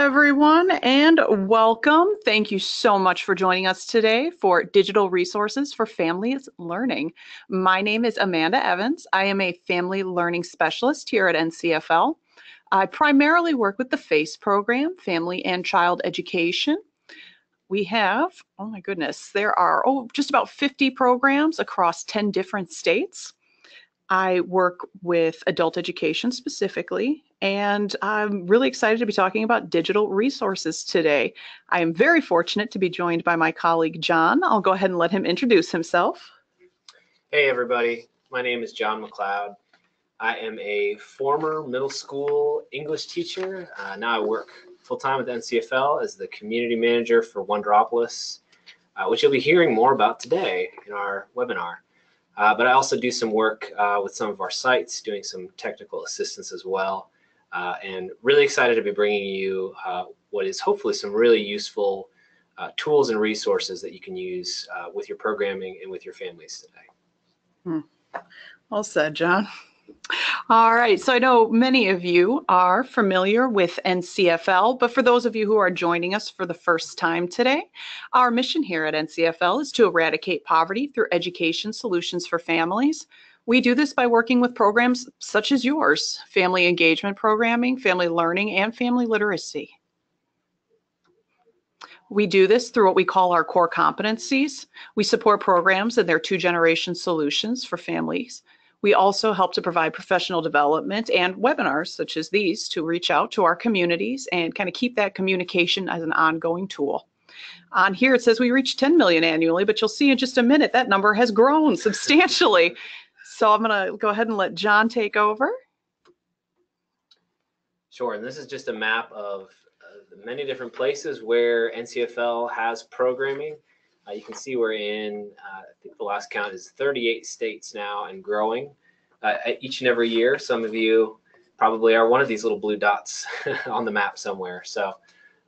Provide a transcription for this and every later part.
everyone, and welcome. Thank you so much for joining us today for Digital Resources for Families Learning. My name is Amanda Evans. I am a family learning specialist here at NCFL. I primarily work with the FACE program, Family and Child Education. We have, oh my goodness, there are just about 50 programs across 10 different states. I work with adult education specifically, and I'm really excited to be talking about digital resources today. I am very fortunate to be joined by my colleague, John. I'll go ahead and let him introduce himself. Hey everybody, my name is John McLeod. I am a former middle school English teacher. Now I work full-time with NCFL as the community manager for Wondropolis, which you'll be hearing more about today in our webinar. But I also do some work with some of our sites, doing some technical assistance as well, and really excited to be bringing you what is hopefully some really useful tools and resources that you can use with your programming and with your families today. Well said, John. All right, so I know many of you are familiar with NCFL, but for those of you who are joining us for the first time today, our mission here at NCFL is to eradicate poverty through education solutions for families. We do this by working with programs such as yours, family engagement programming, family learning, and family literacy. We do this through what we call our core competencies. We support programs and their two-generation solutions for families. We also help to provide professional development and webinars such as these to reach out to our communities and kind of keep that communication as an ongoing tool. On here it says we reach 10 million annually, but you'll see in just a minute that number has grown substantially. So I'm going to go ahead and let John take over. Sure, and this is just a map of the many different places where NCFL has programming. You can see we're in, I think the last count is 38 states now and growing each and every year. Some of you probably are one of these little blue dots on the map somewhere. So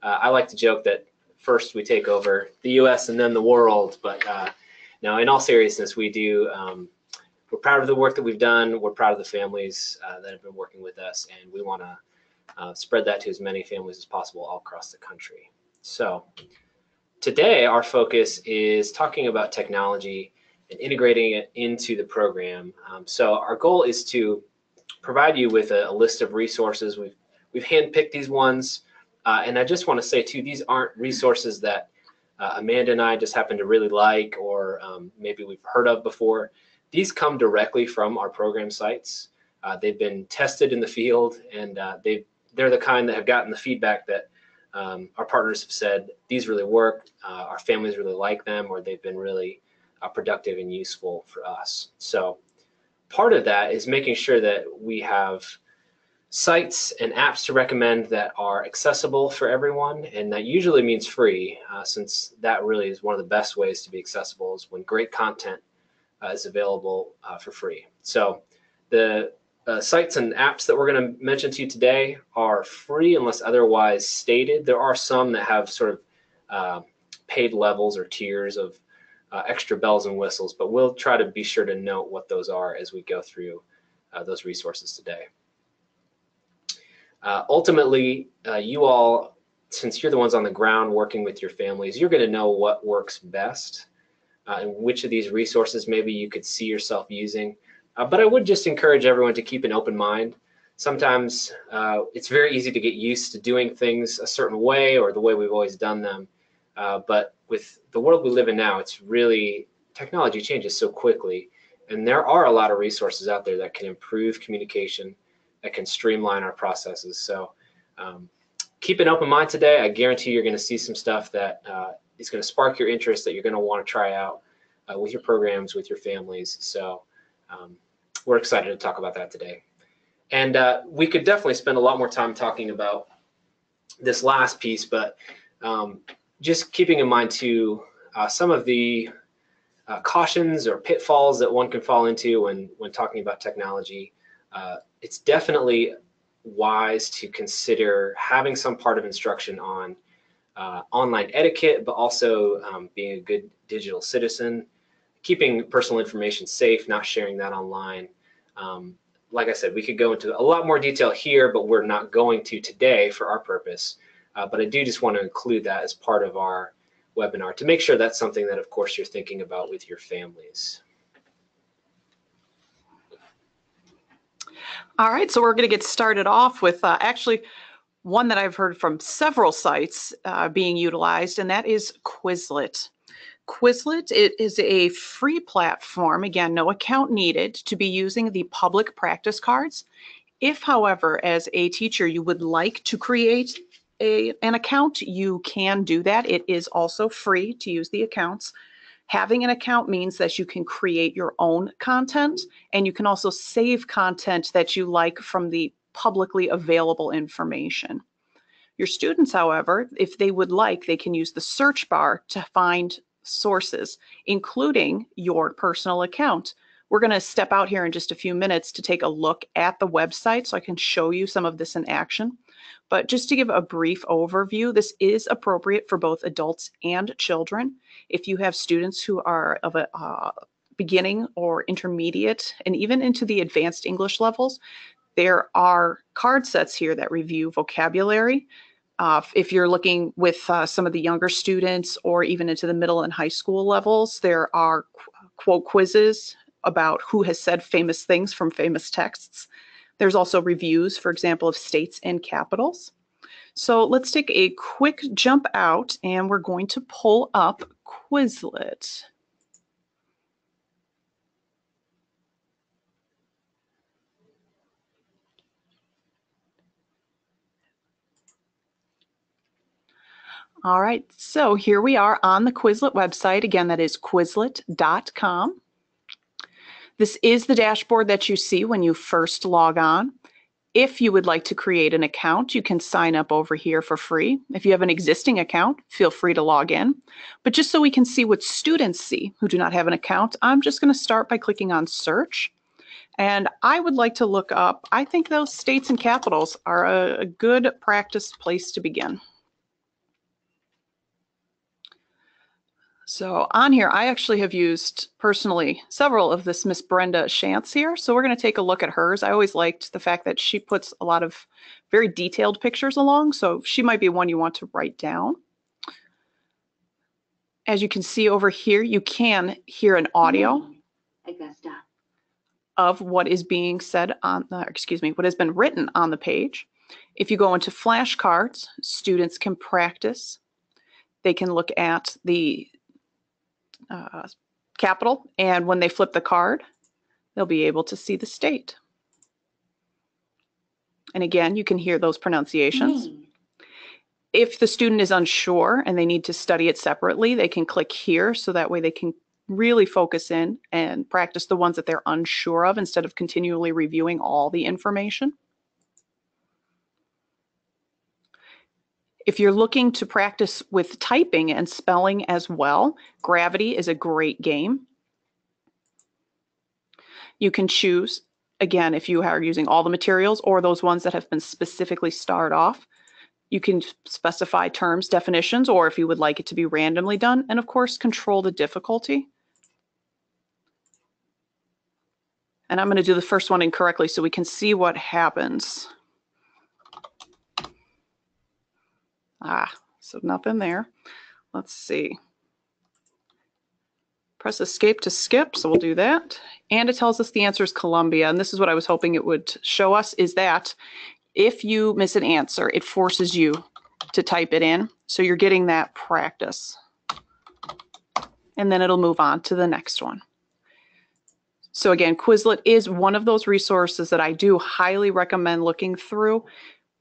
I like to joke that first we take over the US and then the world. But no, in all seriousness, we do, we're proud of the work that we've done. We're proud of the families that have been working with us, and we want to spread that to as many families as possible all across the country. So today, our focus is talking about technology and integrating it into the program. So our goal is to provide you with a list of resources. We've handpicked these ones, and I just want to say too, these aren't resources that Amanda and I just happen to really like, or maybe we've heard of before. These come directly from our program sites. They've been tested in the field, and they're the kind that have gotten the feedback that our partners have said these really work, our families really like them, or they've been really productive and useful for us. So part of that is making sure that we have sites and apps to recommend that are accessible for everyone, and that usually means free, since that really is one of the best ways to be accessible, is when great content is available for free. So the sites and apps that we're going to mention to you today are free unless otherwise stated. There are some that have sort of paid levels or tiers of extra bells and whistles, but we'll try to be sure to note what those are as we go through those resources today. Ultimately, you all, since you're the ones on the ground working with your families, you're going to know what works best and which of these resources maybe you could see yourself using. But I would just encourage everyone to keep an open mind. Sometimes it's very easy to get used to doing things a certain way or the way we've always done them. But with the world we live in now, it's really, technology changes so quickly. And there are a lot of resources out there that can improve communication, that can streamline our processes. So keep an open mind today. I guarantee you're going to see some stuff that is going to spark your interest, that you're going to want to try out with your programs, with your families. So we're excited to talk about that today. And we could definitely spend a lot more time talking about this last piece, but just keeping in mind too, some of the cautions or pitfalls that one can fall into when talking about technology. It's definitely wise to consider having some part of instruction on online etiquette, but also being a good digital citizen, keeping personal information safe, not sharing that online. Like I said, we could go into a lot more detail here, but we're not going to today for our purpose. But I do just want to include that as part of our webinar to make sure that's something that, of course, you're thinking about with your families. All right, so we're going to get started off with actually one that I've heard from several sites being utilized, and that is Quizlet. Quizlet, it is a free platform, again, no account needed, to be using the public practice cards. If, however, as a teacher, you would like to create an account, you can do that. It is also free to use the accounts. Having an account means that you can create your own content, and you can also save content that you like from the publicly available information. Your students, however, if they would like, they can use the search bar to find sources, including your personal account. We're going to step out here in just a few minutes to take a look at the website so I can show you some of this in action. But just to give a brief overview, this is appropriate for both adults and children. If you have students who are of a beginning or intermediate and even into the advanced English levels, there are card sets here that review vocabulary. If you're looking with some of the younger students or even into the middle and high school levels, there are quote quizzes about who has said famous things from famous texts. There's also reviews, for example, of states and capitals. So let's take a quick jump out and we're going to pull up Quizlet. All right, so here we are on the Quizlet website. Again, that is Quizlet.com. This is the dashboard that you see when you first log on. If you would like to create an account, you can sign up over here for free. If you have an existing account, feel free to log in. But just so we can see what students see who do not have an account, I'm just going to start by clicking on search. And I would like to look up, I think those states and capitals are a good practice place to begin. So on here, I actually have used personally several of this Miss Brenda Shantz here. So we're going to take a look at hers. I always liked the fact that she puts a lot of very detailed pictures along. So she might be one you want to write down. As you can see over here, you can hear an audio of what is being said on the, what has been written on the page. If you go into flashcards, students can practice. They can look at the capital, and when they flip the card, they'll be able to see the state. And again, you can hear those pronunciations. If the student is unsure and they need to study it separately, they can click here so that way they can really focus in and practice the ones that they're unsure of instead of continually reviewing all the information. If you're looking to practice with typing and spelling as well, Gravity is a great game. You can choose, again, if you are using all the materials or those ones that have been specifically starred off. You can specify terms, definitions, or if you would like it to be randomly done, and of course, control the difficulty. And I'm going to do the first one incorrectly so we can see what happens. So nothing there. Let's see. Press escape to skip, so we'll do that. And it tells us the answer is Columbia, and this is what I was hoping it would show us, is that if you miss an answer, it forces you to type it in, so you're getting that practice. And then it'll move on to the next one. So again, Quizlet is one of those resources that I do highly recommend looking through.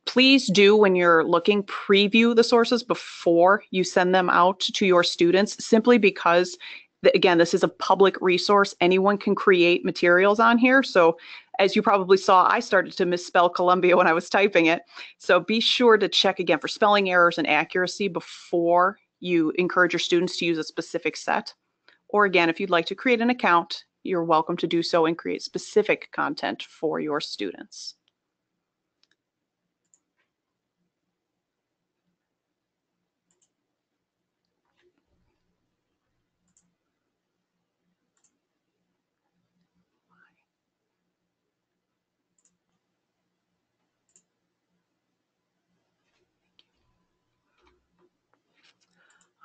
Please do, when you're looking, preview the sources before you send them out to your students, simply because, again, this is a public resource. Anyone can create materials on here. So as you probably saw, I started to misspell Columbia when I was typing it. So be sure to check again for spelling errors and accuracy before you encourage your students to use a specific set. Or again, if you'd like to create an account, you're welcome to do so and create specific content for your students.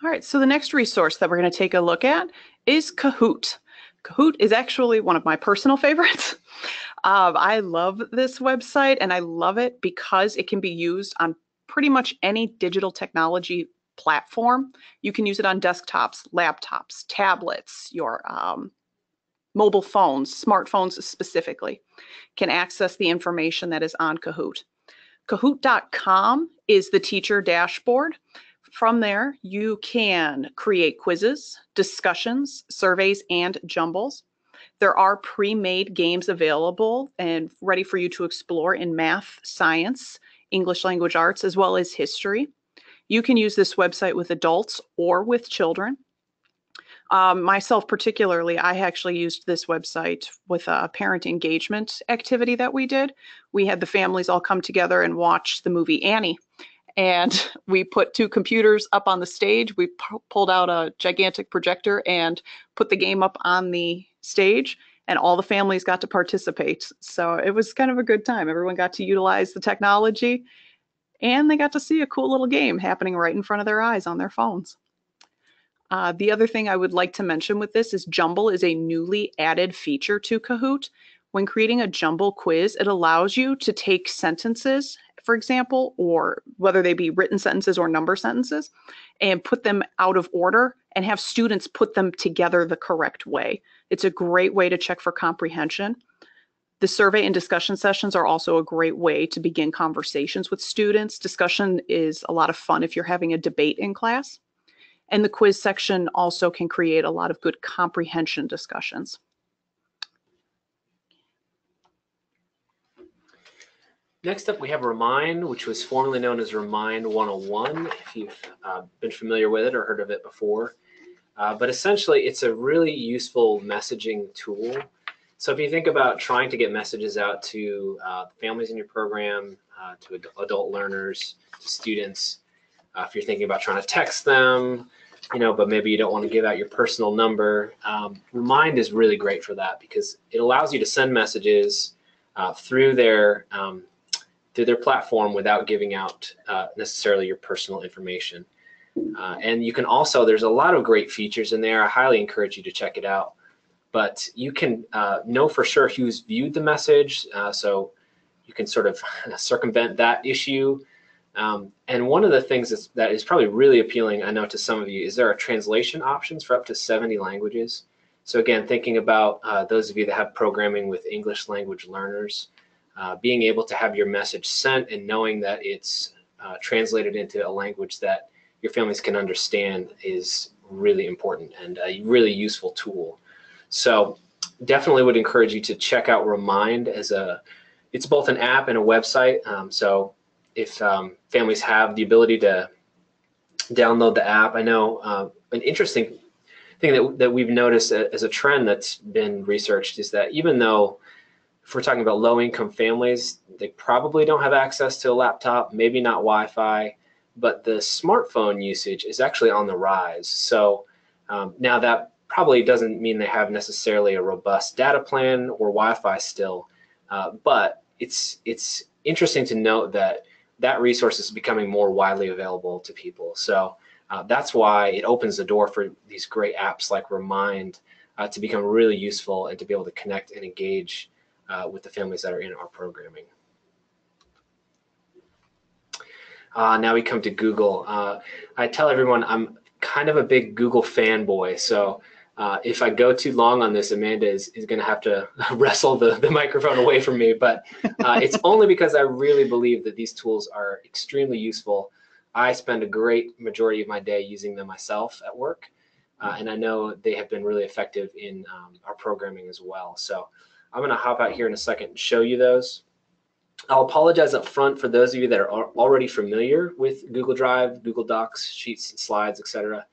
All right, so the next resource that we're going to take a look at is Kahoot. Kahoot is actually one of my personal favorites. I love this website, and I love it because it can be used on pretty much any digital technology platform. You can use it on desktops, laptops, tablets, your mobile phones, smartphones specifically, can access the information that is on Kahoot. Kahoot.com is the teacher dashboard. From there, you can create quizzes, discussions, surveys, and jumbles. There are pre-made games available and ready for you to explore in math, science, English language arts, as well as history. You can use this website with adults or with children. Myself particularly, I actually used this website with a parent engagement activity that we did. We had the families all come together and watch the movie Annie. And we put 2 computers up on the stage. We pulled out a gigantic projector and put the game up on the stage, and all the families got to participate. So it was kind of a good time. Everyone got to utilize the technology, and they got to see a cool little game happening right in front of their eyes on their phones. The other thing I would like to mention with this is Jumble is a newly added feature to Kahoot. When creating a Jumble quiz, it allows you to take sentences, for example, or whether they be written sentences or number sentences, and put them out of order and have students put them together the correct way. It's a great way to check for comprehension. The survey and discussion sessions are also a great way to begin conversations with students. Discussion is a lot of fun if you're having a debate in class. And the quiz section also can create a lot of good comprehension discussions. Next up, we have Remind, which was formerly known as Remind 101, if you've been familiar with it or heard of it before. But essentially, it's a really useful messaging tool. So if you think about trying to get messages out to families in your program, to adult learners, to students, if you're thinking about trying to text them, but maybe you don't want to give out your personal number, Remind is really great for that because it allows you to send messages through their platform without giving out necessarily your personal information. And you can also, there's a lot of great features in there. I highly encourage you to check it out. But you can know for sure who's viewed the message, so you can sort of circumvent that issue. And one of the things that is probably really appealing, I know, to some of you, is there are translation options for up to 70 languages. So again, thinking about those of you that have programming with English language learners, being able to have your message sent and knowing that it's translated into a language that your families can understand is really important and a really useful tool. So definitely would encourage you to check out Remind it's both an app and a website. So if families have the ability to download the app, I know an interesting thing that we've noticed as a trend that's been researched is that even though if we're talking about low-income families, they probably don't have access to a laptop, maybe not Wi-Fi, but the smartphone usage is actually on the rise. So now that probably doesn't mean they have necessarily a robust data plan or Wi-Fi still, but it's interesting to note that resource is becoming more widely available to people. So that's why it opens the door for these great apps like Remind to become really useful and to be able to connect and engage with the families that are in our programming. Now we come to Google. I tell everyone I'm kind of a big Google fanboy, so if I go too long on this, Amanda is going to have to wrestle the microphone away from me, but it's only because I really believe that these tools are extremely useful. I spend a great majority of my day using them myself at work, and I know they have been really effective in our programming as well. So I'm going to hop out here in a second and show you those. I'll apologize up front for those of you that are already familiar with Google Drive, Google Docs, Sheets, and Slides, etc.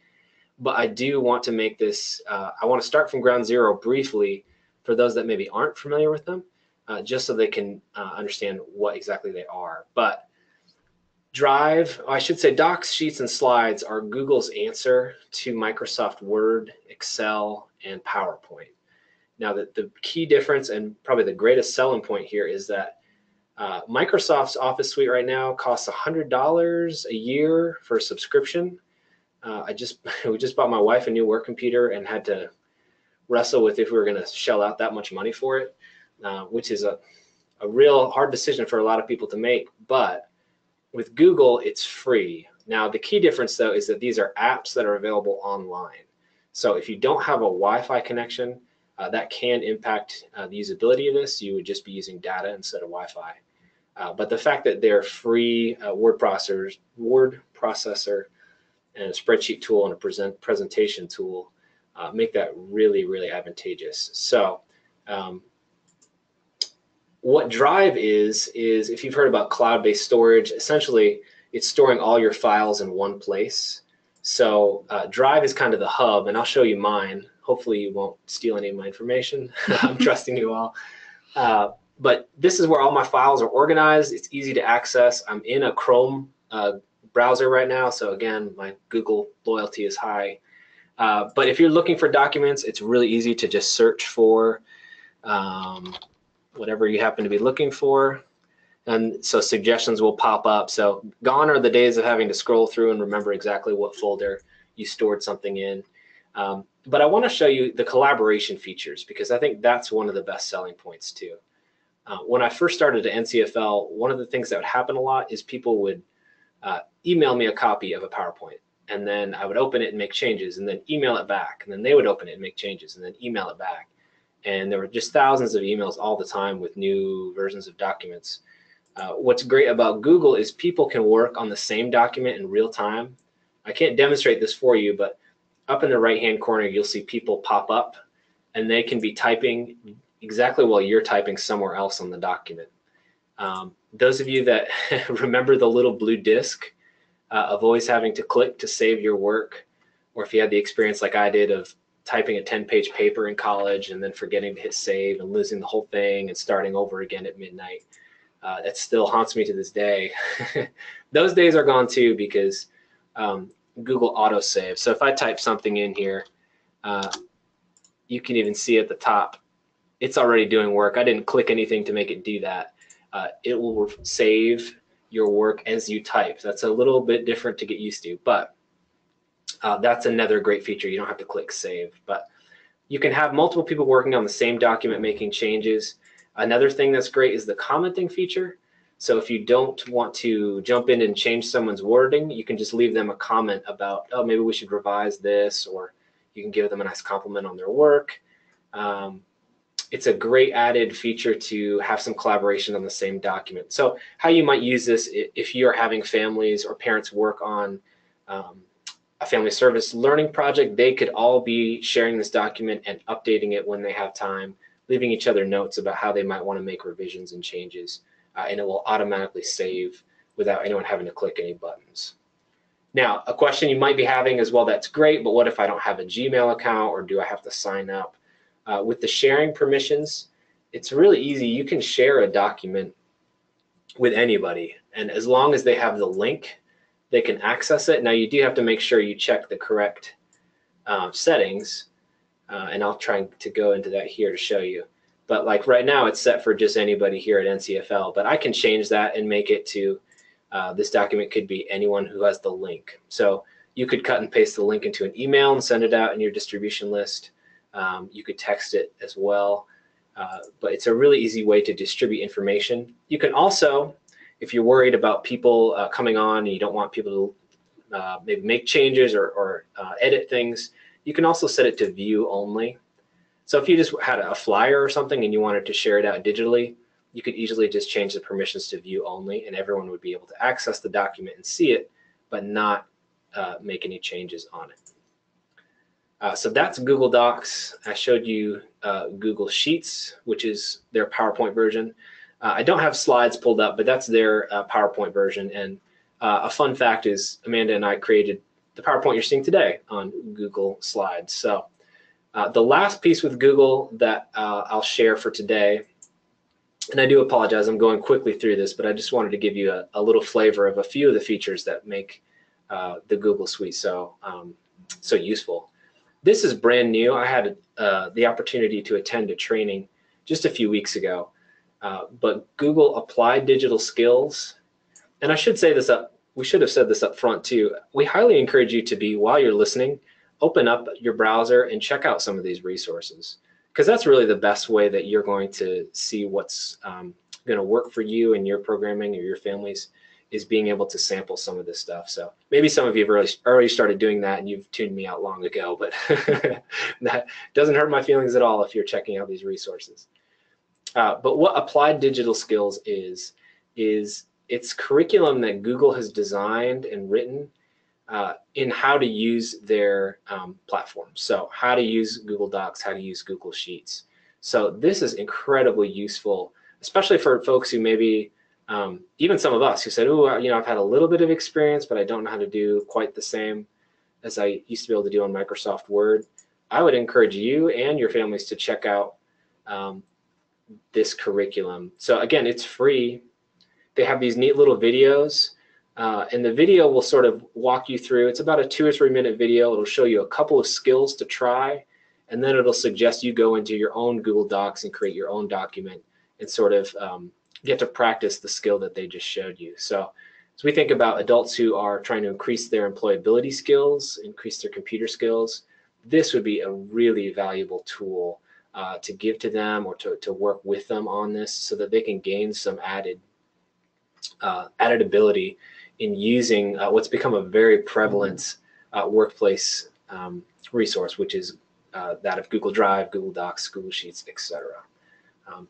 But I do want to make this, I want to start from ground zero briefly for those that maybe aren't familiar with them, just so they can understand what exactly they are. But Drive, I should say Docs, Sheets, and Slides are Google's answer to Microsoft Word, Excel, and PowerPoint. Now, the key difference and probably the greatest selling point here is that Microsoft's Office Suite right now costs $100 a year for a subscription. we just bought my wife a new work computer and had to wrestle with if we were going to shell out that much money for it, which is a real hard decision for a lot of people to make. But with Google, it's free. Now, the key difference, though, is that these are apps that are available online. So if you don't have a Wi-Fi connection, that can impact the usability of this. You would just be using data instead of Wi-Fi. But the fact that they're free word processor, and a spreadsheet tool and a presentation tool make that really, really advantageous. So what Drive is if you've heard about cloud-based storage, essentially it's storing all your files in one place. So Drive is kind of the hub, and I'll show you mine. Hopefully you won't steal any of my information. I'm trusting you all. But this is where all my files are organized. It's easy to access. I'm in a Chrome browser right now, so again, my Google loyalty is high. But if you're looking for documents, it's really easy to just search for whatever you happen to be looking for. And so suggestions will pop up. So gone are the days of having to scroll through and remember exactly what folder you stored something in. But I want to show you the collaboration features, because I think that's one of the best selling points too. When I first started at NCFL, one of the things that would happen a lot is people would email me a copy of a PowerPoint, and then I would open it and make changes, and then email it back, and then they would open it and make changes, and then email it back. And there were just thousands of emails all the time with new versions of documents. What's great about Google is people can work on the same document in real time. I can't demonstrate this for you, but up in the right-hand corner, you'll see people pop up, and they can be typing exactly while you're typing somewhere else on the document. Those of you that remember the little blue disc of always having to click to save your work, or if you had the experience like I did of typing a 10-page paper in college and then forgetting to hit save and losing the whole thing and starting over again at midnight, that still haunts me to this day. Those days are gone too, because Google autosave. So if I type something in here, you can even see at the top, it's already doing work. I didn't click anything to make it do that. It will save your work as you type. That's a little bit different to get used to, but that's another great feature. You don't have to click save, but you can have multiple people working on the same document making changes. Another thing that's great is the commenting feature. So if you don't want to jump in and change someone's wording, you can just leave them a comment about, oh, maybe we should revise this, or you can give them a nice compliment on their work. It's a great added feature to have some collaboration on the same document. So how you might use this if you're having families or parents work on a family service learning project, they could all be sharing this document and updating it when they have time, leaving each other notes about how they might want to make revisions and changes, and it will automatically save without anyone having to click any buttons. Now, a question you might be having is, well, that's great, but what if I don't have a Gmail account, or do I have to sign up? With the sharing permissions, it's really easy. You can share a document with anybody, and as long as they have the link, they can access it. Now, you do have to make sure you check the correct settings, and I'll try to go into that here to show you. But like right now, it's set for just anybody here at NCFL, but I can change that and make it to this document could be anyone who has the link. So you could cut and paste the link into an email and send it out in your distribution list. You could text it as well, but it's a really easy way to distribute information. You can also, if you're worried about people coming on and you don't want people to maybe make changes or edit things, you can also set it to view only. So if you just had a flyer or something and you wanted to share it out digitally, you could easily just change the permissions to view only, and everyone would be able to access the document and see it, but not make any changes on it. So that's Google Docs. I showed you Google Sheets, which is their PowerPoint version. I don't have slides pulled up, but that's their PowerPoint version. And a fun fact is Amanda and I created the PowerPoint you're seeing today on Google Slides. So the last piece with Google that I'll share for today, and I do apologize, I'm going quickly through this, but I just wanted to give you a little flavor of a few of the features that make the Google Suite so useful. This is brand new. I had the opportunity to attend a training just a few weeks ago, but Google Applied Digital Skills, and I should say this up we should have said this up front too. We highly encourage you to be, while you're listening, open up your browser and check out some of these resources, because that's really the best way that you're going to see what's going to work for you and your programming or your families, is being able to sample some of this stuff. So maybe some of you have already started doing that and you've tuned me out long ago, but that doesn't hurt my feelings at all if you're checking out these resources. But what Applied Digital Skills is it's curriculum that Google has designed and written in how to use their platform. So how to use Google Docs, how to use Google Sheets. So this is incredibly useful, especially for folks who maybe, even some of us who said, oh, you know, I've had a little bit of experience, but I don't know how to do quite the same as I used to be able to do on Microsoft Word. I would encourage you and your families to check out this curriculum. So again, it's free. They have these neat little videos, and the video will sort of walk you through. It's about a 2 or 3 minute video. It'll show you a couple of skills to try, and then it'll suggest you go into your own Google Docs and create your own document and sort of get to practice the skill that they just showed you. So as we think about adults who are trying to increase their employability skills, increase their computer skills, this would be a really valuable tool to give to them, or to work with them on this, so that they can gain some added ability in using what's become a very prevalent workplace resource, which is that of Google Drive, Google Docs, Google Sheets, etc.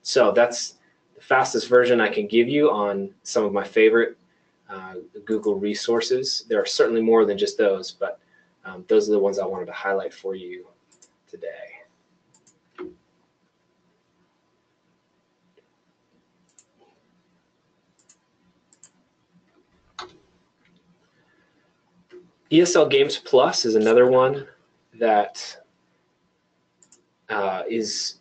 So that's the fastest version I can give you on some of my favorite Google resources. There are certainly more than just those, but those are the ones I wanted to highlight for you today. ESL Games Plus is another one that is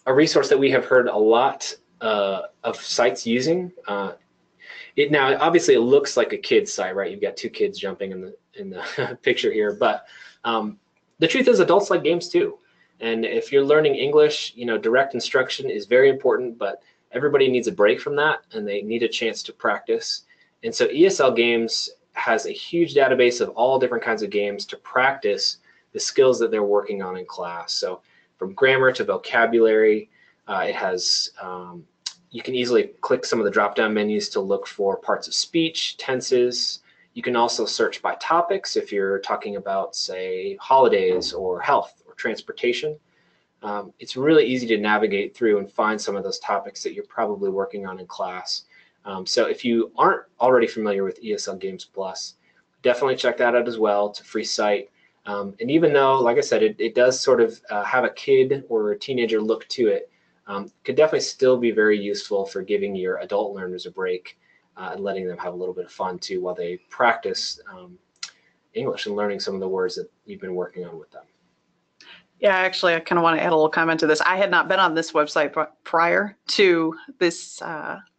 a resource that we have heard a lot of sites using. Now, obviously, it looks like a kid's site, right? You've got 2 kids jumping in the picture here, but the truth is, adults like games too. And if you're learning English, you know, direct instruction is very important, but everybody needs a break from that, and they need a chance to practice. And so ESL Games has a huge database of all different kinds of games to practice the skills that they're working on in class. So from grammar to vocabulary, it has, you can easily click some of the drop-down menus to look for parts of speech, tenses. You can also search by topics if you're talking about, say, holidays or health or transportation. It's really easy to navigate through and find some of those topics that you're probably working on in class. So if you aren't already familiar with ESL Games Plus, definitely check that out as well. It's a free site. And even though, like I said, it does sort of have a kid or a teenager look to it, could definitely still be very useful for giving your adult learners a break and letting them have a little bit of fun too while they practice English and learning some of the words that you've been working on with them. Yeah, actually, I kind of want to add a little comment to this. I had not been on this website prior to this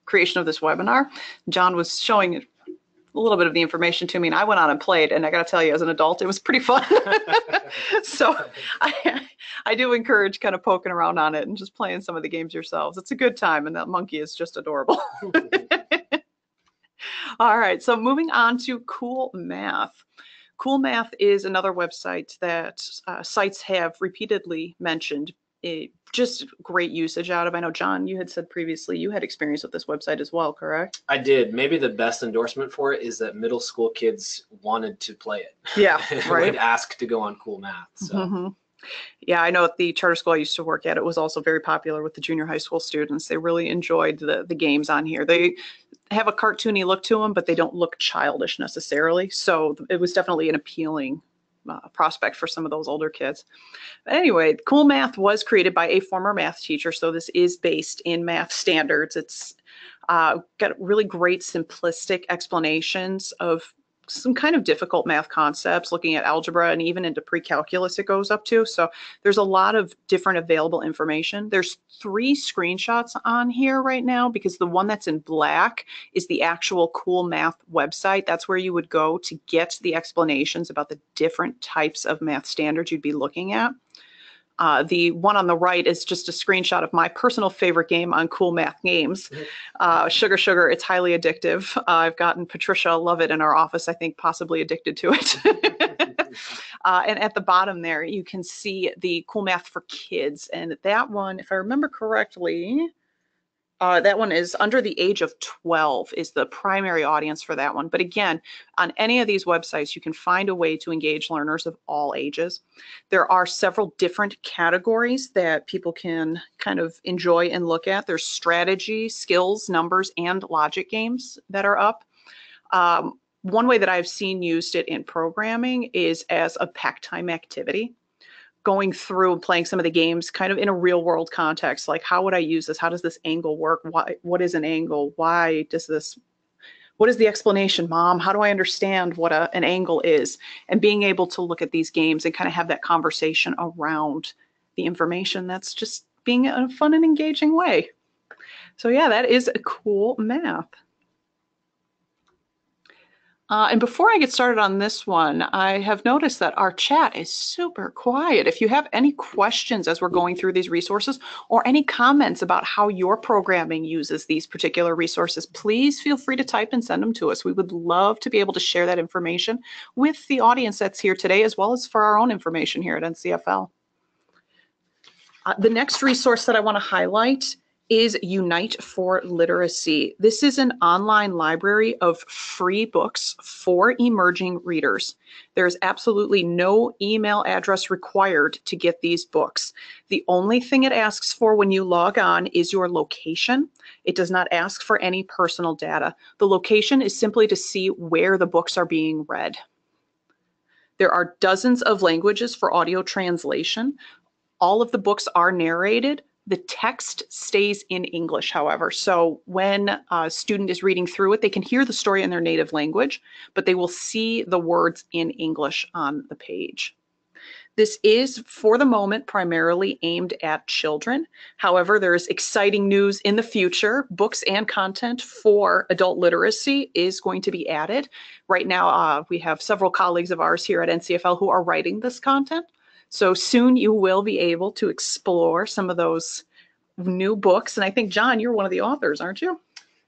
creation of this webinar. John was showing a little bit of the information to me, and I went on and played, and I got to tell you, as an adult, it was pretty fun. So I do encourage kind of poking around on it and just playing some of the games yourselves. It's a good time, and that monkey is just adorable. All right, so moving on to Cool Math. Cool Math is another website that sites have repeatedly mentioned. Just great usage out of. I know, John, you had said previously you had experience with this website as well, correct? I did. Maybe the best endorsement for it is that middle school kids wanted to play it. Yeah, right. Would ask to go on Cool Math. So. Yeah, I know at the charter school I used to work at, it was also very popular with the junior high school students. They really enjoyed the games on here. They have a cartoony look to them, but they don't look childish necessarily. So it was definitely an appealing prospect for some of those older kids. But anyway, Cool Math was created by a former math teacher, so this is based in math standards. It's got really great simplistic explanations of some kind of difficult math concepts, looking at algebra and even into pre-calculus it goes up to. So there's a lot of different available information. There's 3 screenshots on here right now, because the one that's in black is the actual Cool Math website. That's where you would go to get the explanations about the different types of math standards you'd be looking at. The one on the right is just a screenshot of my personal favorite game on Cool Math Games. Sugar Sugar, it's highly addictive. I've gotten Patricia Lovett in our office, I think, possibly addicted to it. And at the bottom there, you can see the Cool Math for Kids. And that one, if I remember correctly, that one is under the age of 12 is the primary audience for that one. But again, on any of these websites, you can find a way to engage learners of all ages. There are several different categories that people can kind of enjoy and look at. There's strategy, skills, numbers, and logic games that are up. One way that I've seen used it in programming is as a pack time activity, going through and playing some of the games kind of in a real world context. Like, how would I use this? How does this angle work? What is an angle? Why does this, what is the explanation, Mom? How do I understand what an angle is? And being able to look at these games and kind of have that conversation around the information that's just being a fun and engaging way. So yeah, that is a Cool Math. And before I get started on this one, I have noticed that our chat is super quiet. If you have any questions as we're going through these resources or any comments about how your programming uses these particular resources, please feel free to type and send them to us. We would love to be able to share that information with the audience that's here today, as well as for our own information here at NCFL. The next resource that I want to highlight is Unite for Literacy. This is an online library of free books for emerging readers. There's absolutely no email address required to get these books. The only thing it asks for when you log on is your location. It does not ask for any personal data. The location is simply to see where the books are being read. There are dozens of languages for audio translation. All of the books are narrated. The text stays in English, however. So when a student is reading through it, they can hear the story in their native language, but they will see the words in English on the page. This is, for the moment, primarily aimed at children. However, there is exciting news in the future. Books and content for adult literacy is going to be added. Right now, we have several colleagues of ours here at NCFL who are writing this content. So soon you will be able to explore some of those new books. And I think, John, you're one of the authors, aren't you?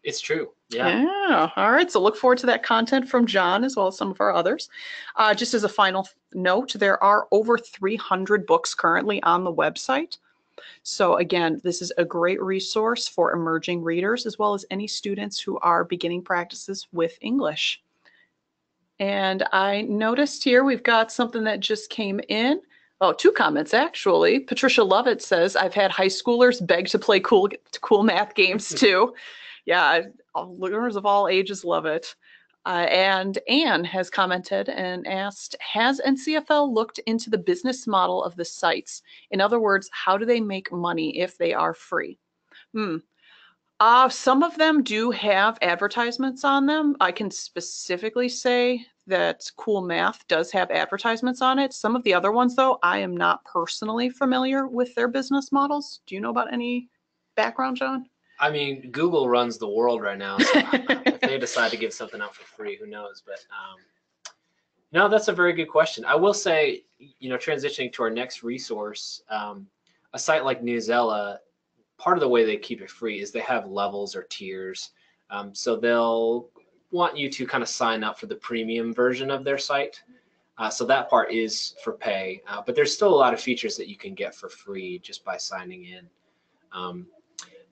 It's true. Yeah. Yeah. All right. So look forward to that content from John, as well as some of our others. Just as a final note, there are over 300 books currently on the website. So again, this is a great resource for emerging readers, as well as any students who are beginning practices with English. And I noticed here we've got something that just came in. Oh, two comments, actually. Patricia Lovett says, I've had high schoolers beg to play cool math games too. Yeah, learners of all ages love it. And Anne has commented and asked, has NCFL looked into the business model of the sites? In other words, how do they make money if they are free? Some of them do have advertisements on them. I can specifically say that Cool Math does have advertisements on it. Some of the other ones, though, I am not personally familiar with their business models. Do you know about any background, John? I mean, Google runs the world right now. So if they decide to give something out for free, who knows? But no, that's a very good question. I will say, you know, transitioning to our next resource, a site like Newsela, part of the way they keep it free is they have levels or tiers. So they'll want you to kind of sign up for the premium version of their site. So that part is for pay, but there's still a lot of features that you can get for free just by signing in.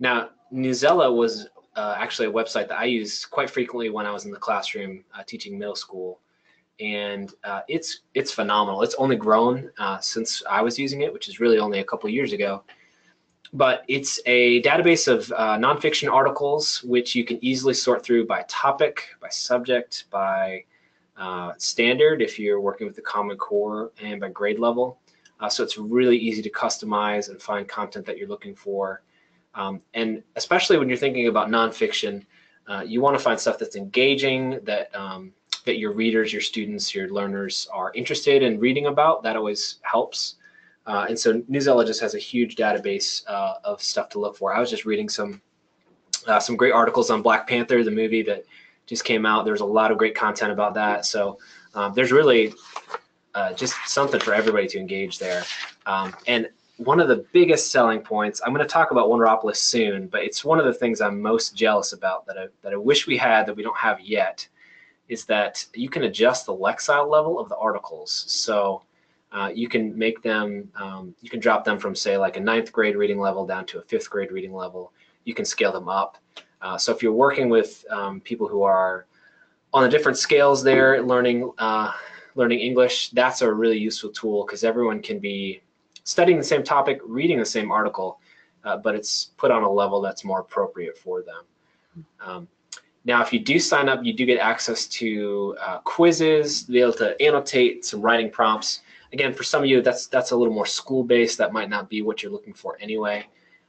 Now, Newsela was actually a website that I used quite frequently when I was in the classroom teaching middle school. And it's phenomenal. It's only grown since I was using it, which is really only a couple years ago. But it's a database of nonfiction articles, which you can easily sort through by topic, by subject, by standard, if you're working with the Common Core, and by grade level. So it's really easy to customize and find content that you're looking for. And especially when you're thinking about nonfiction, you want to find stuff that's engaging, that that your readers, your students, your learners are interested in reading about. That always helps. And so Newsela just has a huge database of stuff to look for. I was just reading some great articles on Black Panther, the movie that just came out. There's a lot of great content about that. So there's really just something for everybody to engage there. And one of the biggest selling points, I'm going to talk about Wonderopolis soon, but it's one of the things I'm most jealous about that I wish we had that we don't have yet, is that you can adjust the Lexile level of the articles. So you can make them, you can drop them from, say, like a 9th grade reading level down to a 5th grade reading level. You can scale them up. So if you're working with people who are on the different scales there, learning English, that's a really useful tool, because everyone can be studying the same topic, reading the same article, but it's put on a level that's more appropriate for them. Now, if you do sign up, you do get access to quizzes, to be able to annotate some writing prompts. Again, for some of you, that's a little more school-based. That might not be what you're looking for anyway.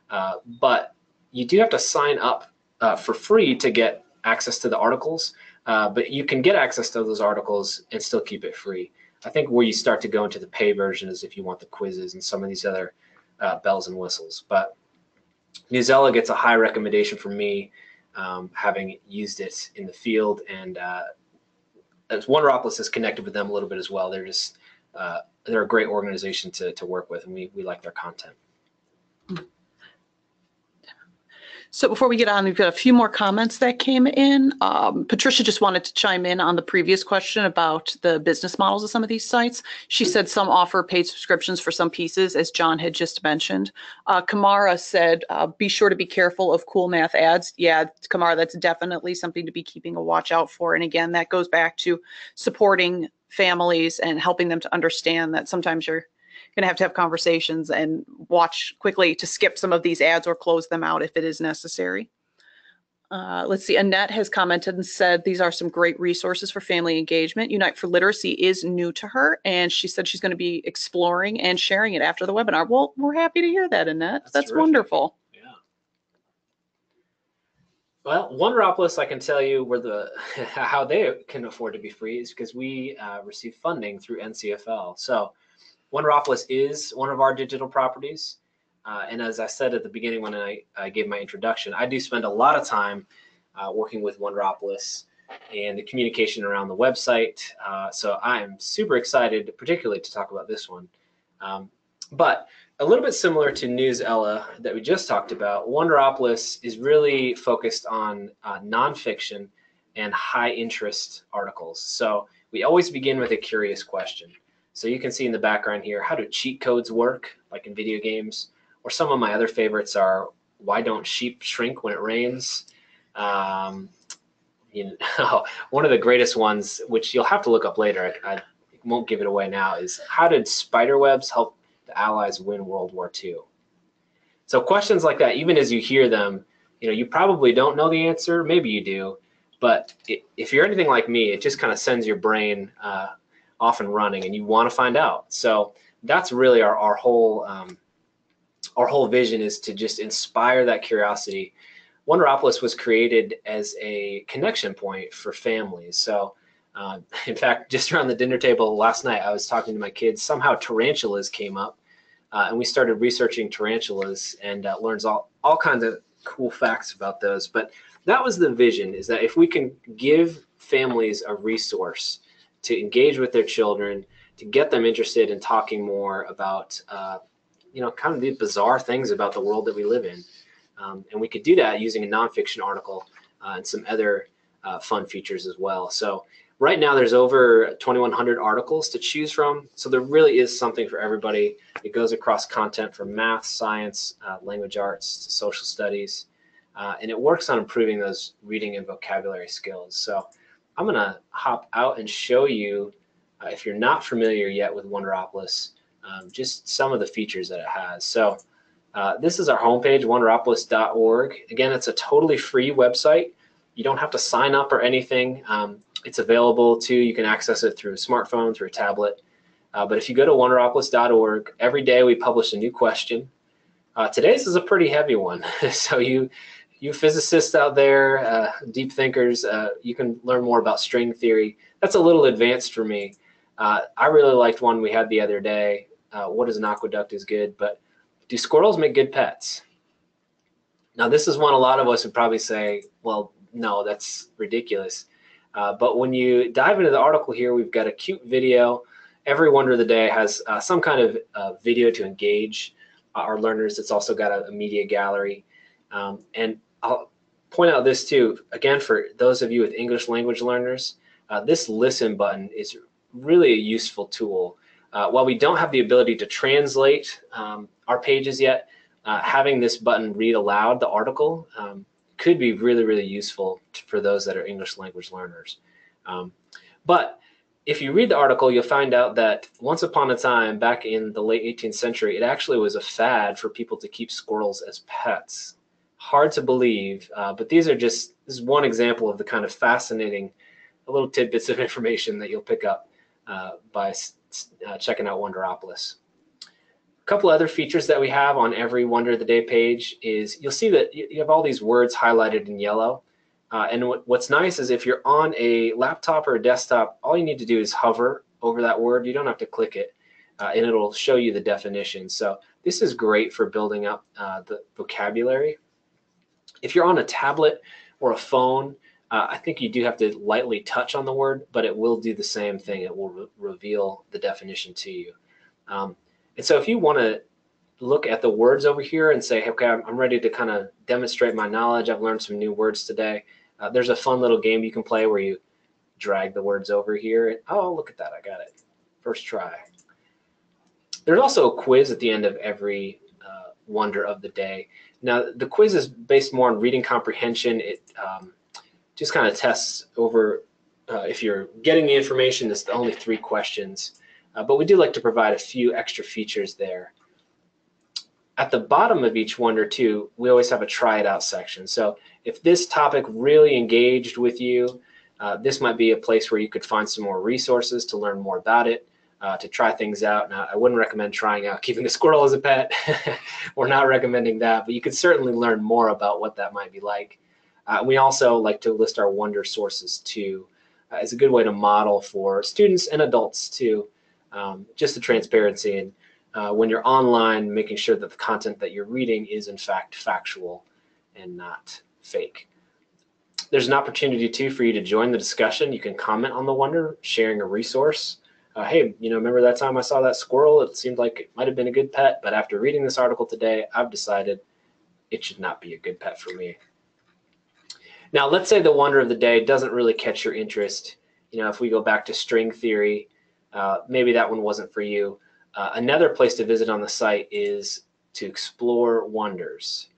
But you do have to sign up for free to get access to the articles. But you can get access to those articles and still keep it free. I think where you start to go into the pay version is if you want the quizzes and some of these other bells and whistles. But Newsela gets a high recommendation from me, having used it in the field, and as Wonderopolis is connected with them a little bit as well. They're just they're a great organization to work with, and we like their content. So before we get on, we've got a few more comments that came in. Patricia just wanted to chime in on the previous question about the business models of some of these sites. She said some offer paid subscriptions for some pieces, as John had just mentioned. Kamara said, be sure to be careful of cool math ads. Yeah, Kamara, that's definitely something to be keeping a watch out for. And again, that goes back to supporting families and helping them to understand that sometimes you're going to have conversations and watch quickly to skip some of these ads or close them out if it is necessary. Let's see, Annette has commented and said these are some great resources for family engagement. Unite for Literacy is new to her, and she said she's going to be exploring and sharing it after the webinar. Well, we're happy to hear that, Annette. That's wonderful. Yeah. Well, Wonderopolis, I can tell you where how they can afford to be free is because we receive funding through NCFL. So Wonderopolis is one of our digital properties. And as I said at the beginning when I gave my introduction, I do spend a lot of time working with Wonderopolis and the communication around the website. So I'm super excited, particularly to talk about this one. But a little bit similar to Newsela that we just talked about, Wonderopolis is really focused on nonfiction and high interest articles. So we always begin with a curious question. So you can see in the background here, how do cheat codes work, like in video games? Or some of my other favorites are, why don't sheep shrink when it rains? One of the greatest ones, which you'll have to look up later, I won't give it away now, is how did spider webs help the Allies win World War II? So questions like that, even as you hear them, you probably don't know the answer, maybe you do, but if you're anything like me, it just kind of sends your brain off and running, and you want to find out. So that's really our whole vision, is to just inspire that curiosity. Wonderopolis was created as a connection point for families. So in fact, just around the dinner table last night, I was talking to my kids. Somehow tarantulas came up, and we started researching tarantulas and learned all kinds of cool facts about those. But that was the vision, is that if we can give families a resource to engage with their children, to get them interested in talking more about, kind of the bizarre things about the world that we live in. And we could do that using a nonfiction article and some other fun features as well. So right now there's over 2,100 articles to choose from. So there really is something for everybody. It goes across content from math, science, language arts, social studies, and it works on improving those reading and vocabulary skills. So I'm going to hop out and show you, if you're not familiar yet with Wonderopolis, just some of the features that it has. So this is our homepage, wonderopolis.org. Again, it's a totally free website. You don't have to sign up or anything. It's available too. You can access it through a smartphone, through a tablet. But if you go to wonderopolis.org, every day we publish a new question. Today's is a pretty heavy one. So you physicists out there, deep thinkers, you can learn more about string theory. That's a little advanced for me. I really liked one we had the other day. What is an aqueduct is good, but do squirrels make good pets? Now, this is one a lot of us would probably say, well, no, that's ridiculous. But when you dive into the article here, we've got a cute video. Every Wonder of the Day has some kind of video to engage our learners. It's also got a media gallery. And I'll point out this too, again, for those of you with English language learners, this listen button is really a useful tool. While we don't have the ability to translate our pages yet, having this button read aloud the article could be really, really useful for those that are English language learners. But if you read the article, you'll find out that once upon a time, back in the late 18th century, it actually was a fad for people to keep squirrels as pets. Hard to believe, but this is one example of the kind of fascinating little tidbits of information that you'll pick up by checking out Wonderopolis. A couple other features that we have on every Wonder of the Day page is you'll see that you have all these words highlighted in yellow. And what's nice is if you're on a laptop or a desktop, all you need to do is hover over that word. You don't have to click it, and it'll show you the definition. So this is great for building up the vocabulary. If you're on a tablet or a phone, I think you do have to lightly touch on the word, but it will do the same thing. It will reveal the definition to you. And so if you want to look at the words over here and say, okay, I'm ready to kind of demonstrate my knowledge. I've learned some new words today. There's a fun little game you can play where you drag the words over here. And, oh, look at that. I got it. First try. There's also a quiz at the end of every Wonder of the Day. Now, the quiz is based more on reading comprehension. It just kind of tests over if you're getting the information. It's only 3 questions. But we do like to provide a few extra features there. At the bottom of each Wonder too, we always have a try it out section. So if this topic really engaged with you, this might be a place where you could find some more resources to learn more about it, to try things out. Now, I wouldn't recommend trying out keeping a squirrel as a pet. We're not recommending that, but you could certainly learn more about what that might be like. We also like to list our Wonder sources too. It's a good way to model for students and adults too, just the transparency and when you're online, making sure that the content that you're reading is in fact factual and not fake. There's an opportunity too for you to join the discussion. You can comment on the Wonder, sharing a resource. Hey, remember that time I saw that squirrel? It seemed like it might have been a good pet, but after reading this article today, I've decided it should not be a good pet for me. Now, let's say the Wonder of the Day doesn't really catch your interest. If we go back to string theory, maybe that one wasn't for you. Another place to visit on the site is to explore wonders.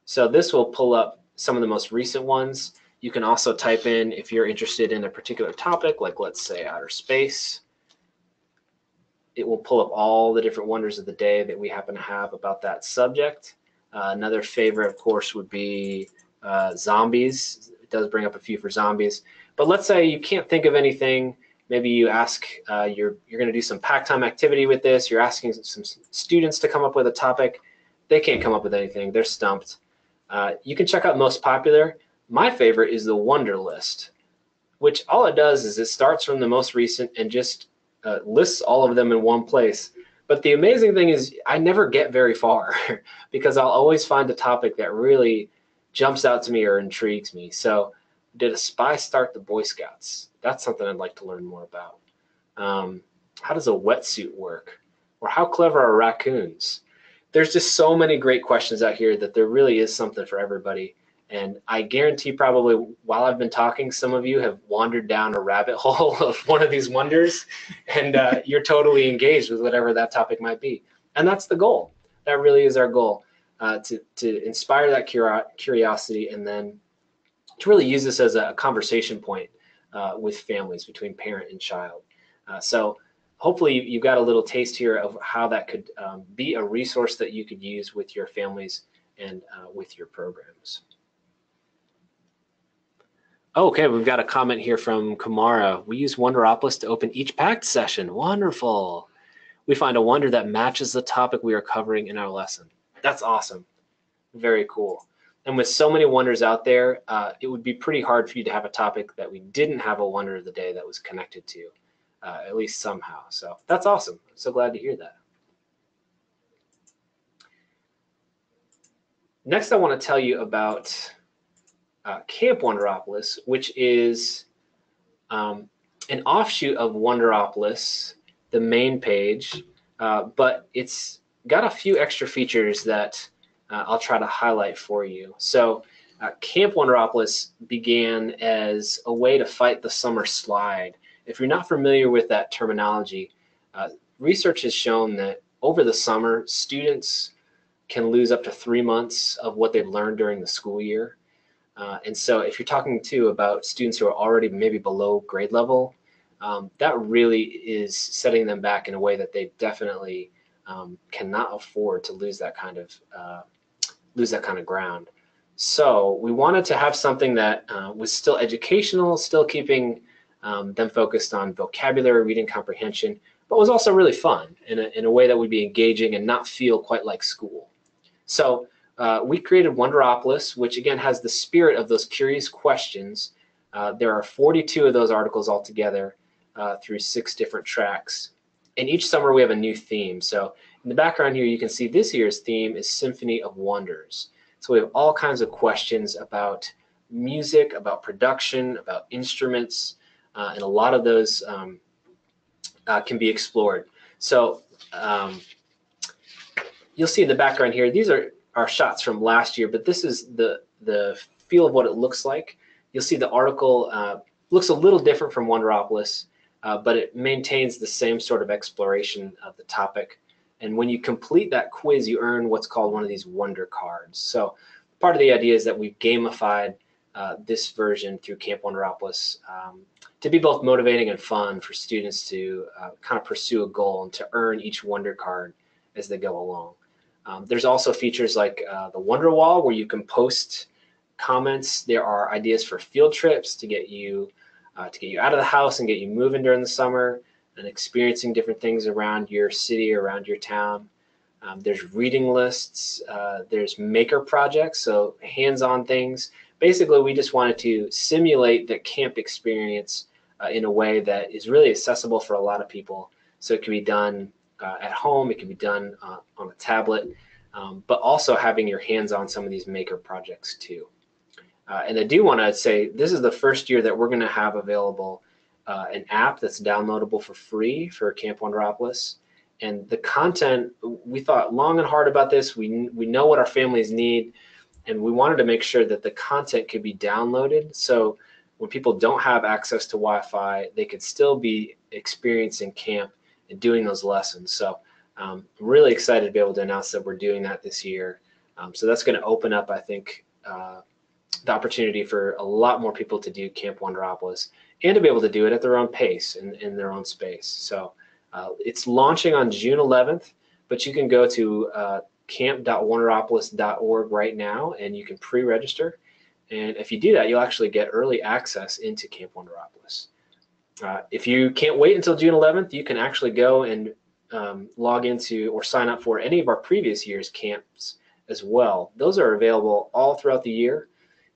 So this will pull up some of the most recent ones. You can also type in if you're interested in a particular topic, like let's say outer space. It will pull up all the different wonders of the day that we happen to have about that subject. Another favorite, of course, would be zombies. It does bring up a few for zombies. But let's say you can't think of anything. Maybe you ask, you're going to do some pack time activity with this. You're asking some students to come up with a topic. They can't come up with anything. They're stumped. You can check out most popular. My favorite is the Wonder List, which all it does is it starts from the most recent and just lists all of them in one place. But the amazing thing is I never get very far because I'll always find a topic that really jumps out to me or intrigues me. So did a spy start the Boy Scouts? That's something I'd like to learn more about. How does a wetsuit work? Or how clever are raccoons? There's just so many great questions out here that there really is something for everybody. And I guarantee probably while I've been talking, some of you have wandered down a rabbit hole of one of these wonders, and you're totally engaged with whatever that topic might be. And that's the goal. That really is our goal, to inspire that curiosity and then to really use this as a conversation point with families between parent and child. So hopefully you've got a little taste here of how that could be a resource that you could use with your families and with your programs. Okay, we've got a comment here from Kamara. We use Wonderopolis to open each packed session. Wonderful. We find a wonder that matches the topic we are covering in our lesson. That's awesome. Very cool. And with so many wonders out there, it would be pretty hard for you to have a topic that we didn't have a Wonder of the Day that was connected to, at least somehow. So that's awesome. I'm so glad to hear that. Next, I want to tell you about Camp Wonderopolis, which is an offshoot of Wonderopolis, the main page, but it's got a few extra features that I'll try to highlight for you. So Camp Wonderopolis began as a way to fight the summer slide. If you're not familiar with that terminology, research has shown that over the summer, students can lose up to 3 months of what they've learned during the school year. And so if you're talking too about students who are already maybe below grade level, that really is setting them back in a way that they definitely cannot afford to lose that kind of ground. So we wanted to have something that was still educational, still keeping them focused on vocabulary, reading comprehension, but was also really fun in a way that would be engaging and not feel quite like school. So we created Wonderopolis, which again has the spirit of those curious questions. There are 42 of those articles altogether through 6 different tracks. And each summer we have a new theme. So in the background here, you can see this year's theme is Symphony of Wonders. So we have all kinds of questions about music, about production, about instruments, and a lot of those can be explored. So you'll see in the background here, these are shots from last year, but this is the feel of what it looks like. You'll see the article looks a little different from Wonderopolis, but it maintains the same sort of exploration of the topic. And when you complete that quiz, you earn what's called one of these wonder cards. So part of the idea is that we've gamified this version through Camp Wonderopolis to be both motivating and fun for students to kind of pursue a goal and to earn each wonder card as they go along. There's also features like the Wonder Wall, where you can post comments. There are ideas for field trips to get you out of the house and get you moving during the summer and experiencing different things around your city, around your town. There's reading lists. There's maker projects, so hands-on things. Basically, we just wanted to simulate the camp experience in a way that is really accessible for a lot of people. So it can be done at home, it can be done on a tablet, but also having your hands on some of these maker projects too. And I do want to say this is the first year that we're going to have available an app that's downloadable for free for Camp Wonderopolis. And the content, we thought long and hard about this. We know what our families need, and we wanted to make sure that the content could be downloaded. So when people don't have access to Wi-Fi, they could still be experiencing camp and doing those lessons. So I'm really excited to be able to announce that we're doing that this year. So that's going to open up, I think, the opportunity for a lot more people to do Camp Wonderopolis and to be able to do it at their own pace and in their own space. So it's launching on June 11th, but you can go to camp.wonderopolis.org right now and you can pre-register. And if you do that, you'll actually get early access into Camp Wonderopolis. If you can't wait until June 11th, you can actually go and log into or sign up for any of our previous year's camps as well. Those are available all throughout the year.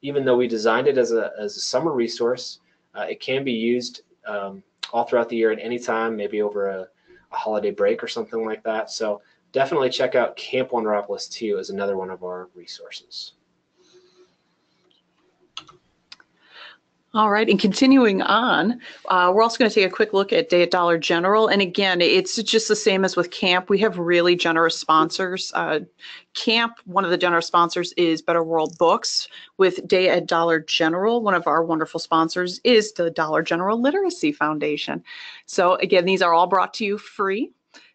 Even though we designed it as a summer resource, it can be used all throughout the year at any time, maybe over a holiday break or something like that. So definitely check out Camp Wonderopolis too as another one of our resources. All right, and continuing on, we're also going to take a quick look at Day at Dollar General. And again, it's just the same as with camp. We have really generous sponsors. Camp, one of the generous sponsors is Better World Books. With Day at Dollar General, one of our wonderful sponsors is the Dollar General Literacy Foundation. So again, these are all brought to you free.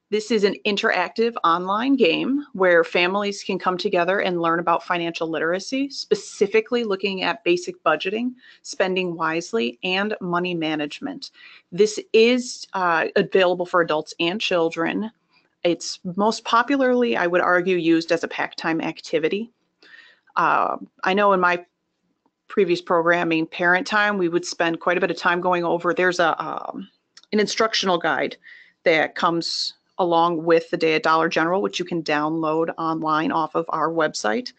This is an interactive online game where families can come together and learn about financial literacy, specifically looking at basic budgeting, spending wisely, and money management. This is available for adults and children. It's most popularly, I would argue, used as a pack time activity. I know in my previous programming, Parent Time, we would spend quite a bit of time going over. There's an instructional guide that comes along with the Day at Dollar General, which you can download online off of our website.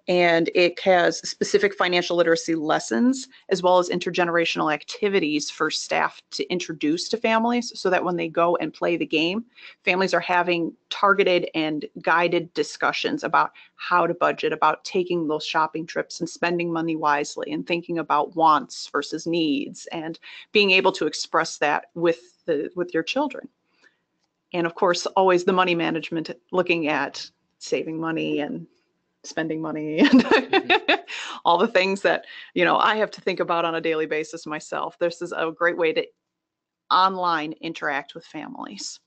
And it has specific financial literacy lessons as well as intergenerational activities for staff to introduce to families so that when they go and play the game, families are having targeted and guided discussions about how to budget, about taking those shopping trips and spending money wisely and thinking about wants versus needs and being able to express that with your children. And of course, always the money management, looking at saving money and spending money and all the things that, I have to think about on a daily basis myself. This is a great way to online interact with families.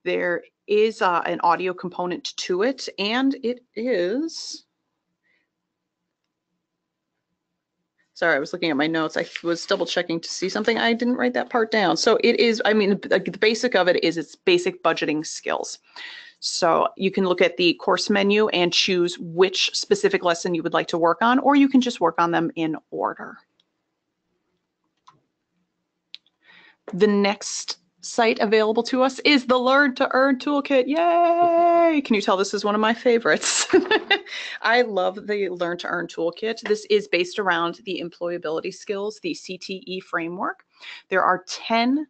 There is an audio component to it, and it is, sorry, I was looking at my notes. I was double checking to see something. I didn't write that part down. So it is, the basic of it is it's basic budgeting skills. So you can look at the course menu and choose which specific lesson you would like to work on, or you can just work on them in order. The next site available to us is the Learn to Earn Toolkit. Yay! Can you tell this is one of my favorites? I love the Learn to Earn Toolkit. This is based around the employability skills, the CTE framework. There are 10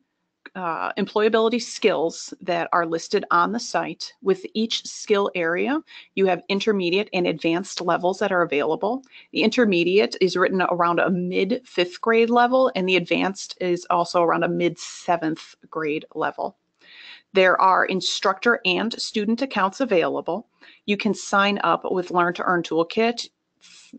employability skills that are listed on the site. With each skill area, you have intermediate and advanced levels that are available. The intermediate is written around a mid 5th grade level, and the advanced is also around a mid 7th grade level. There are instructor and student accounts available. You can sign up with Learn to Earn Toolkit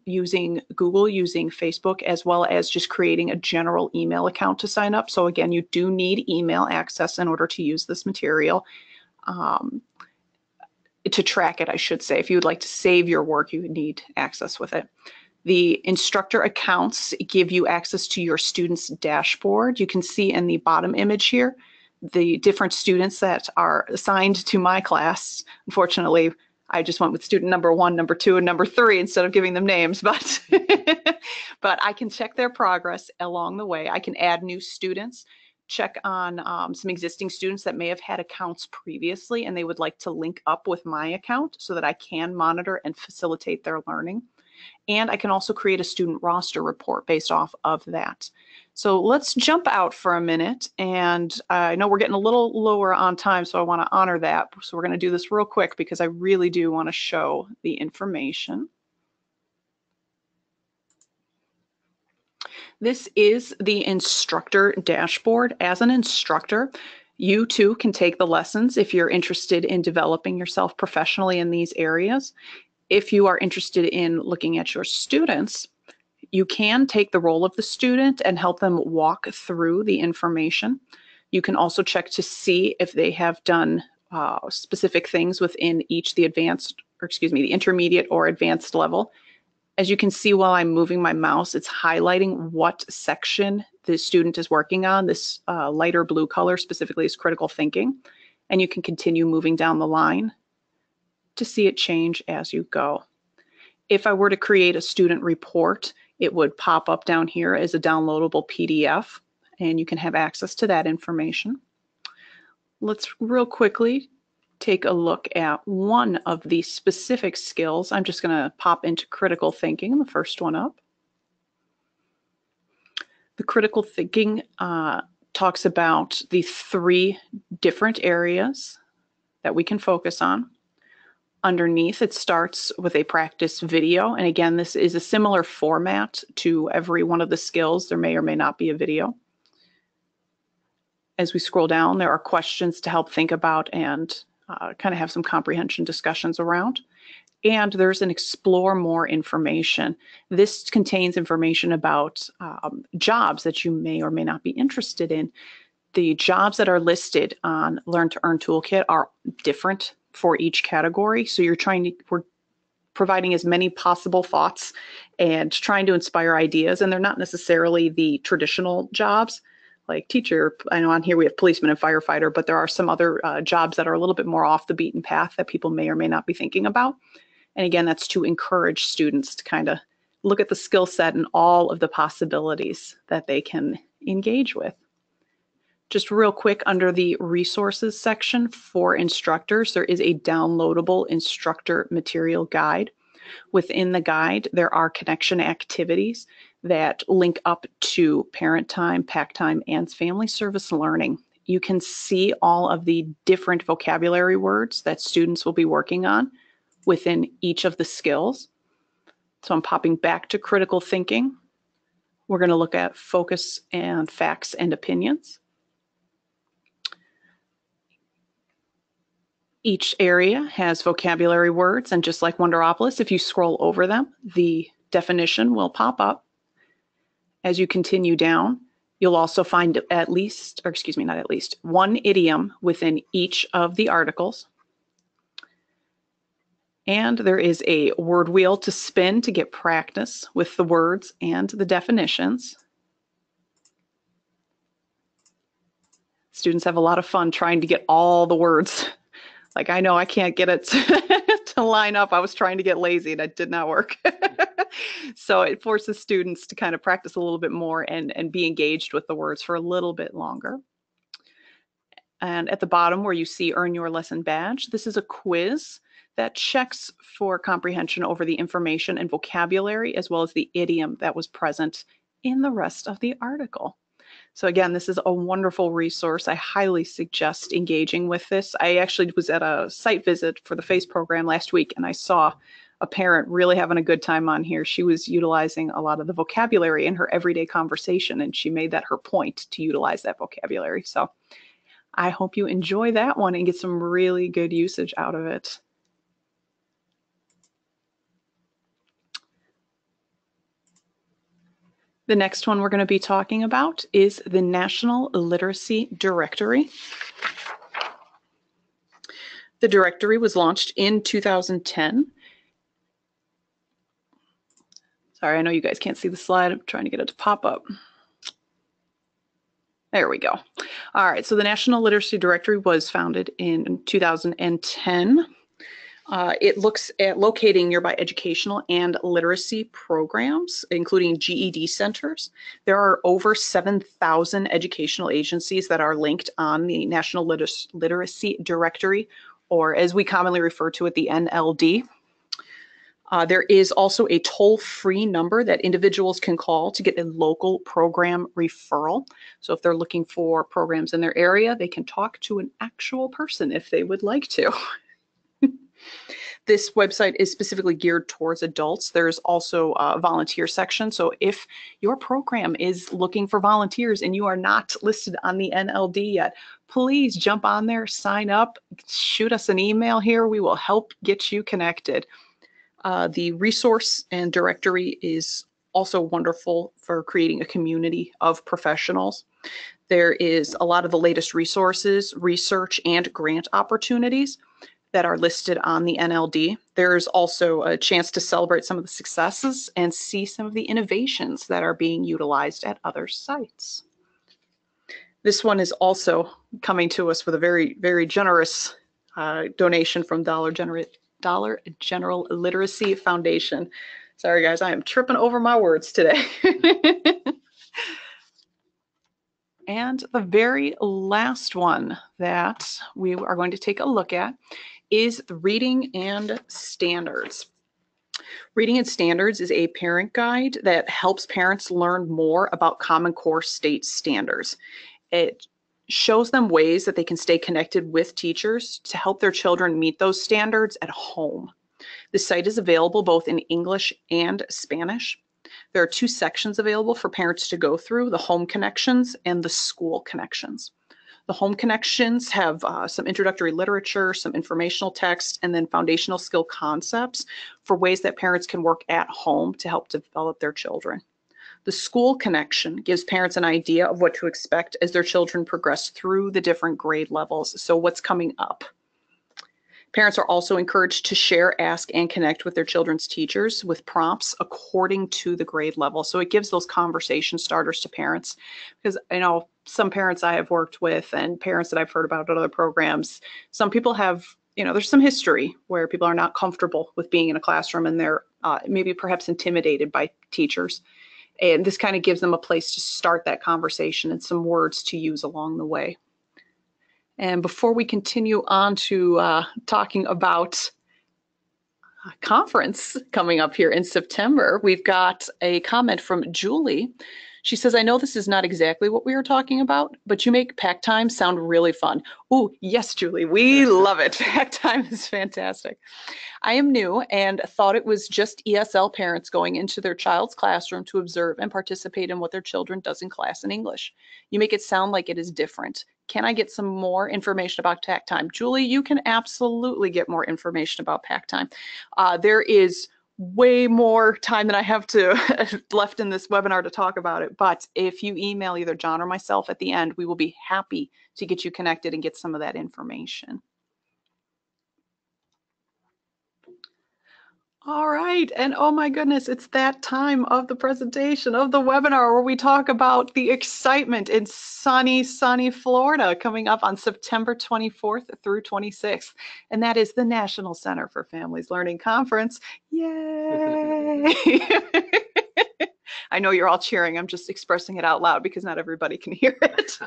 using Google, using Facebook, as well as just creating a general email account to sign up. So again, you do need email access in order to use this material, to track it, I should say. If you would like to save your work, you would need access with it. The instructor accounts give you access to your students' dashboard. You can see in the bottom image here, the different students that are assigned to my class. Unfortunately, I just went with student number 1, number 2, and number 3 instead of giving them names, but I can check their progress along the way. I can add new students, check on some existing students that may have had accounts previously and they would like to link up with my account so that I can monitor and facilitate their learning. And I can also create a student roster report based off of that. So let's jump out for a minute, and I know we're getting a little lower on time, so I want to honor that. So we're going to do this real quick because I really do want to show the information. This is the instructor dashboard. As an instructor, you too can take the lessons if you're interested in developing yourself professionally in these areas. If you are interested in looking at your students, you can take the role of the student and help them walk through the information. You can also check to see if they have done specific things within each the intermediate or advanced level. As you can see while I'm moving my mouse, it's highlighting what section the student is working on. This lighter blue color specifically is critical thinking, and you can continue moving down the line to see it change as you go. If I were to create a student report, it would pop up down here as a downloadable PDF, and you can have access to that information. Let's real quickly take a look at one of the specific skills. I'm just going to pop into critical thinking, the first one up. The critical thinking talks about the 3 different areas that we can focus on. Underneath, it starts with a practice video. And again, this is a similar format to every one of the skills. There may or may not be a video. As we scroll down, there are questions to help think about and kind of have some comprehension discussions around. And there's an explore more information. This contains information about jobs that you may or may not be interested in. The jobs that are listed on Learn to Earn Toolkit are different for each category. So we're providing as many possible thoughts and trying to inspire ideas. And they're not necessarily the traditional jobs like teacher. I know on here we have policeman and firefighter, but there are some other jobs that are a little bit more off the beaten path that people may or may not be thinking about. And again, that's to encourage students to kind of look at the skill set and all of the possibilities that they can engage with. Just real quick, under the resources section for instructors, there is a downloadable instructor material guide. Within the guide, there are connection activities that link up to parent time, pack time, and family service learning. You can see all of the different vocabulary words that students will be working on within each of the skills. So I'm popping back to critical thinking. We're going to look at focus and facts and opinions. Each area has vocabulary words, and just like Wonderopolis, if you scroll over them, the definition will pop up. As you continue down, you'll also find at least, or excuse me, not at least, one idiom within each of the articles. And there is a word wheel to spin to get practice with the words and the definitions. Students have a lot of fun trying to get all the words. Like, I know I can't get it to line up. I was trying to get lazy and it did not work. So it forces students to kind of practice a little bit more and be engaged with the words for a little bit longer. And at the bottom where you see Earn Your Lesson Badge, this is a quiz that checks for comprehension over the information and vocabulary, as well as the idiom that was present in the rest of the article. So again, this is a wonderful resource. I highly suggest engaging with this. I actually was at a site visit for the FACE program last week, and I saw a parent really having a good time on here. She was utilizing a lot of the vocabulary in her everyday conversation, and she made that her point to utilize that vocabulary. So I hope you enjoy that one and get some really good usage out of it. The next one we're going to be talking about is the National Literacy Directory. The directory was launched in 2010. Sorry, I know you guys can't see the slide. I'm trying to get it to pop up. There we go. All right, so the National Literacy Directory was founded in 2010. It looks at locating nearby educational and literacy programs, including GED centers. There are over 7,000 educational agencies that are linked on the National Literacy Directory, or as we commonly refer to it, the NLD. There is also a toll-free number that individuals can call to get a local program referral. So if they're looking for programs in their area, they can talk to an actual person if they would like to. This website is specifically geared towards adults. There's also a volunteer section. So if your program is looking for volunteers and you are not listed on the NLD yet, please jump on there, sign up, shoot us an email here. We will help get you connected. The resource and directory is also wonderful for creating a community of professionals. There is a lot of the latest resources, research, and grant opportunities that are listed on the NLD. There's also a chance to celebrate some of the successes and see some of the innovations that are being utilized at other sites. This one is also coming to us with a very, very generous donation from Dollar General Literacy Foundation. Sorry guys, I am tripping over my words today. And the very last one that we are going to take a look at is the Reading and Standards. Reading and Standards is a parent guide that helps parents learn more about Common Core state standards. It shows them ways that they can stay connected with teachers to help their children meet those standards at home. The site is available both in English and Spanish. There are two sections available for parents to go through, the home connections and the school connections. The home connections have some introductory literature, some informational text, and then foundational skill concepts for ways that parents can work at home to help develop their children. The school connection gives parents an idea of what to expect as their children progress through the different grade levels. So what's coming up? Parents are also encouraged to share, ask, and connect with their children's teachers with prompts according to the grade level. So it gives those conversation starters to parents, because I know some parents I have worked with and parents that I've heard about at other programs, some people have, there's some history where people are not comfortable with being in a classroom and they're maybe perhaps intimidated by teachers. And this kind of gives them a place to start that conversation and some words to use along the way. And before we continue on to talking about a conference coming up here in September, we've got a comment from Julie. She says, I know this is not exactly what we were talking about, but you make pack time sound really fun. Oh, yes, Julie, we love it. Pack time is fantastic. I am new and thought it was just ESL parents going into their child's classroom to observe and participate in what their children does in class in English. You make it sound like it is different. Can I get some more information about pack time? Julie, you can absolutely get more information about pack time. There is way more time than I have to left in this webinar to talk about it. But if you email either John or myself at the end, we will be happy to get you connected and get some of that information. All right, and oh my goodness, it's that time of the presentation of the webinar where we talk about the excitement in sunny Florida coming up on September 24th through 26th. And that is the National Center for Families Learning Conference. Yay! I know you're all cheering. I'm just expressing it out loud because not everybody can hear it.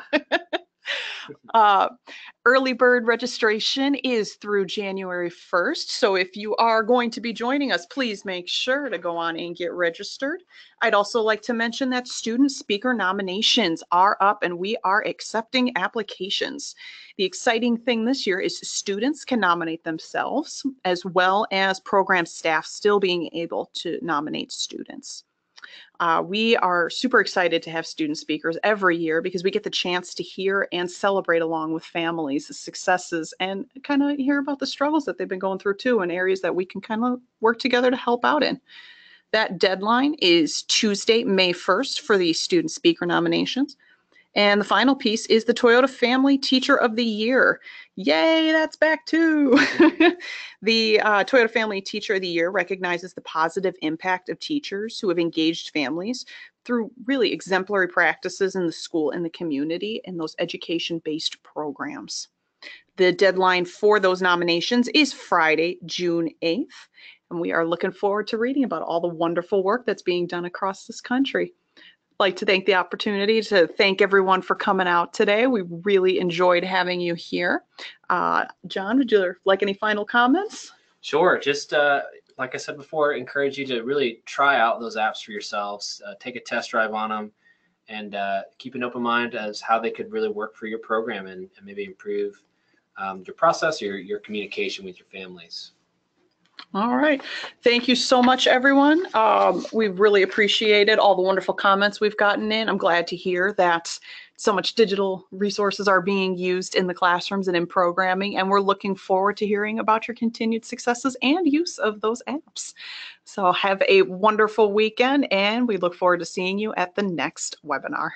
Early bird registration is through January 1st. So if you are going to be joining us, please make sure to go on and get registered. I'd also like to mention that student speaker nominations are up and we are accepting applications. The exciting thing this year is students can nominate themselves as well as program staff still being able to nominate students. We are super excited to have student speakers every year because we get the chance to hear and celebrate along with families the successes and kind of hear about the struggles that they've been going through too in areas that we can kind of work together to help out in. That deadline is Tuesday, May 1st for the student speaker nominations. And the final piece is the Toyota Family Teacher of the Year. Yay, that's back too. The Toyota Family Teacher of the Year recognizes the positive impact of teachers who have engaged families through really exemplary practices in the school and the community and those education-based programs. The deadline for those nominations is Friday, June 8th, and we are looking forward to reading about all the wonderful work that's being done across this country. Like to take the opportunity to thank everyone for coming out today. We really enjoyed having you here. John, would you like any final comments? Sure. Just like I said before, encourage you to really try out those apps for yourselves. Take a test drive on them and keep an open mind as how they could really work for your program and maybe improve your process or your communication with your families. All right. Thank you so much, everyone. We've really appreciated all the wonderful comments we've gotten in. I'm glad to hear that so much digital resources are being used in the classrooms and in programming, and we're looking forward to hearing about your continued successes and use of those apps. So have a wonderful weekend, and we look forward to seeing you at the next webinar.